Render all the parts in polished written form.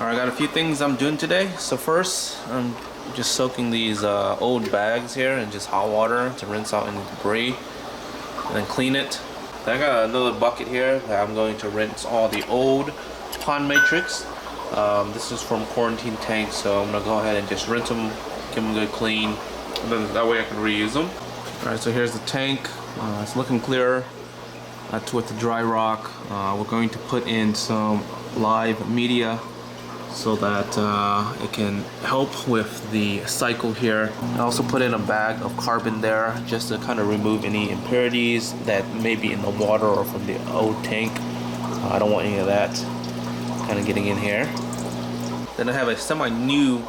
Alright, I got a few things I'm doing today. So first, I'm just soaking these old bags here in just hot water to rinse out any debris and then clean it. Then I got another bucket here that I'm going to rinse all the old pond matrix. This is from quarantine tanks, so I'm gonna go ahead and just rinse them, give them a good clean, and then that way I can reuse them. Alright, so here's the tank. It's looking clearer. That's with the dry rock. We're going to put in some live media so that it can help with the cycle here. I also put in a bag of carbon there just to kind of remove any impurities that may be in the water or from the old tank. I don't want any of that kind of getting in here. Then I have a semi-new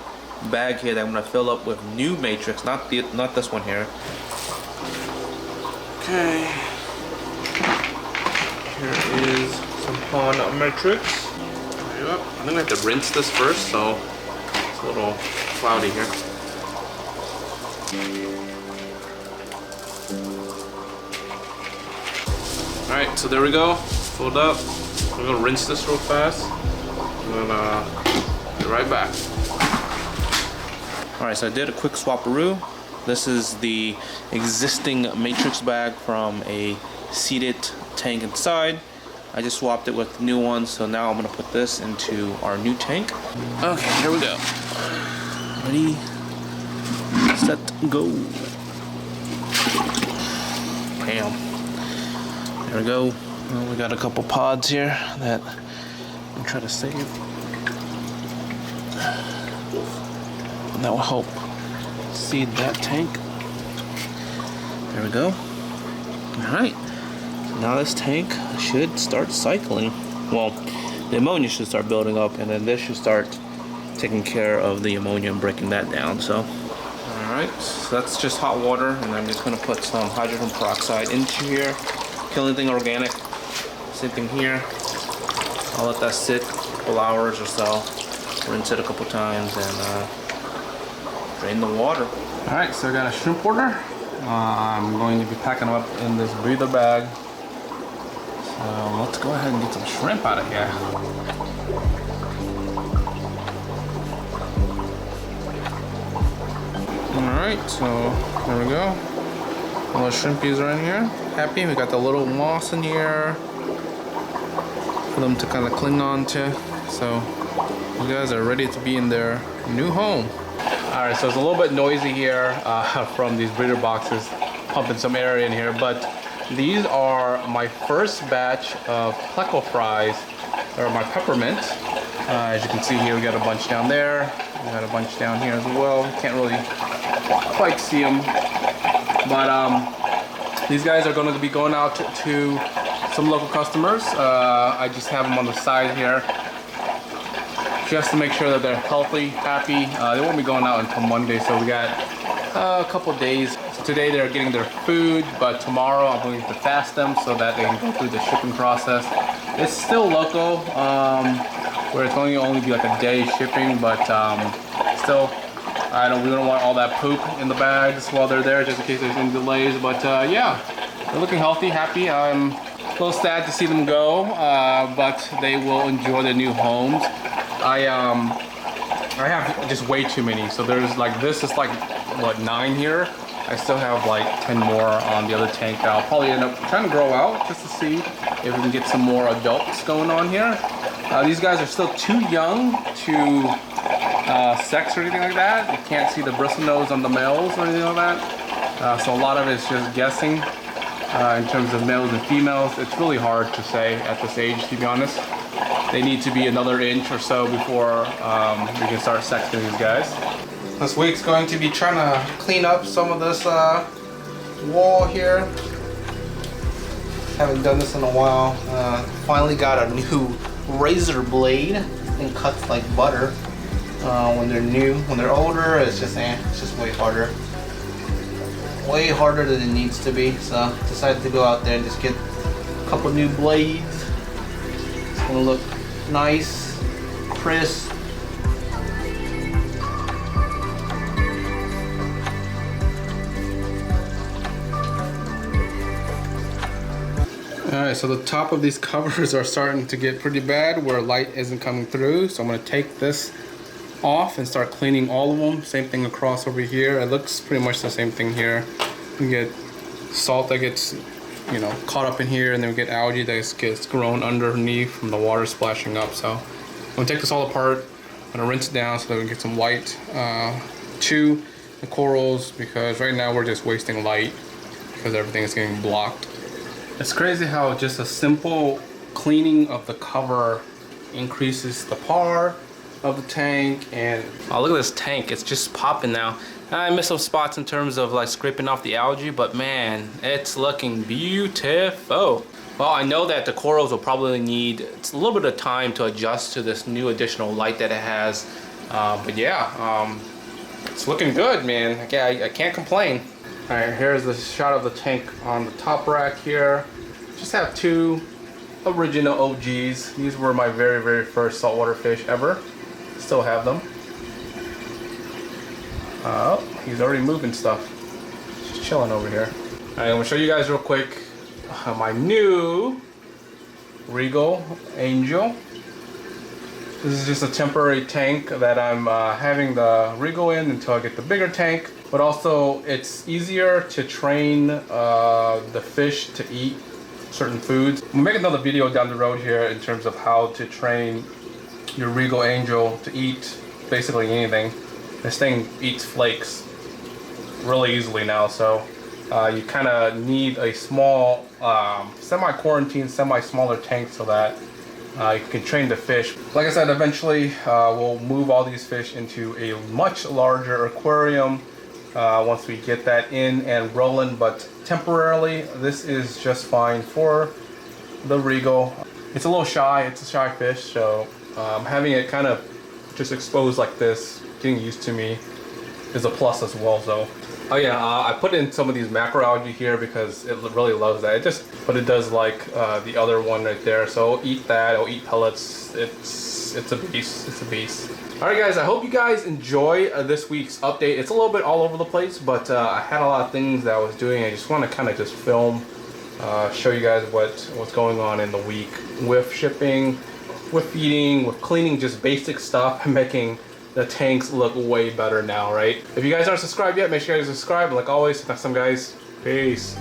bag here that I'm going to fill up with new matrix, not this one here. Okay. Here is some pond matrix. I'm gonna have to rinse this first, so it's a little cloudy here. Alright, so there we go, filled up. I'm gonna rinse this real fast, and then be right back. Alright, so I did a quick swap-a-roo. This is the existing matrix bag from a seated tank inside. I just swapped it with new ones, so now I'm gonna put this into our new tank. Okay, here we go. Ready, set, go. Bam. There we go. Well, we got a couple pods here that I'm trying to save. And that will help seed that tank. There we go. All right. Now this tank should start cycling. Well, the ammonia should start building up, and then this should start taking care of the ammonia and breaking that down. So, all right, so that's just hot water, and I'm just gonna put some hydrogen peroxide into here, kill anything organic. Same thing here. I'll let that sit a couple hours or so, rinse it a couple times, and drain the water. All right, so I got a shrimp order. I'm going to be packing them up in this breather bag. So let's go ahead and get some shrimp out of here. Alright, so there we go. All the shrimpies are in here. Happy, we got the little moss in here for them to kind of cling on to. So you guys are ready to be in their new home. Alright, so it's a little bit noisy here from these breeder boxes, pumping some air in here, but these are my first batch of pleco fries, or my peppermint. As you can see here, we got a bunch down there. We got a bunch down here as well. Can't really quite see them. But these guys are going to be going out to some local customers. I just have them on the side here, just to make sure that they're healthy, happy. They won't be going out until Monday, so we got a couple days. So today they're getting their food, but tomorrow I'm going to fast them so that they can go through the shipping process. It's still local, where it's going to only be like a day shipping, but still, we don't want all that poop in the bags while they're there, just in case there's any delays. But yeah, they're looking healthy, happy. I'm a little sad to see them go, but they will enjoy their new homes. I have just way too many. So there's like, this is like, what, 9 here? I still have like 10 more on the other tank that I'll probably end up trying to grow out just to see if we can get some more adults going on here. These guys are still too young to sex or anything like that. You can't see the bristle nose on the males or anything like that. So a lot of it is just guessing in terms of males and females. It's really hard to say at this age, to be honest. They need to be another inch or so before we can start sexing these guys. This week's going to be trying to clean up some of this wall here. Haven't done this in a while. Finally got a new razor blade. This thing cuts like butter. When they're new, when they're older, it's just way harder. Way harder than it needs to be. So decided to go out there and just get a couple new blades. It's gonna look nice, crisp. Alright, so the top of these covers are starting to get pretty bad where light isn't coming through. So I'm going to take this off and start cleaning all of them. Same thing across over here. It looks pretty much the same thing here. We get salt that gets, you know, caught up in here, and then we get algae that gets grown underneath from the water splashing up. So I'm going to take this all apart. I'm going to rinse it down so that we can get some light to the corals, because right now we're just wasting light because everything is getting blocked. It's crazy how just a simple cleaning of the cover increases the par of the tank. And oh, look at this tank, it's just popping now. I missed some spots in terms of like scraping off the algae, but man, it's looking beautiful. Well, I know that the corals will probably need a little bit of time to adjust to this new additional light that it has, but yeah, it's looking good, man. I can't complain. All right, here's the shot of the tank on the top rack here. Just have two original OGs. These were my very first saltwater fish ever. Still have them. Oh, he's already moving stuff. Just chilling over here. All right, I'm gonna show you guys real quick my new Regal Angel. This is just a temporary tank that I'm having the Regal in until I get the bigger tank. But also, it's easier to train the fish to eat certain foods. We'll make another video down the road here in terms of how to train your Regal Angel to eat basically anything. This thing eats flakes really easily now, so you kind of need a small, semi-quarantine, semi-smaller tank so that you can train the fish. Like I said, eventually we'll move all these fish into a much larger aquarium once we get that in and rolling, but temporarily this is just fine for the Regal. It's a little shy, it's a shy fish, so having it kind of just exposed like this, getting used to me, is a plus as well. So oh yeah, I put in some of these macroalgae here because it really loves that. But it does like the other one right there. So it'll eat that, it'll eat pellets. It's a beast. It's a beast. All right, guys. I hope you guys enjoy this week's update. It's a little bit all over the place, but I had a lot of things that I was doing. I just want to kind of just film, show you guys what's going on in the week with shipping, with feeding, with cleaning, just basic stuff, and making the tanks look way better now, right? If you guys aren't subscribed yet, make sure you guys subscribe. And like always, next time, guys, peace.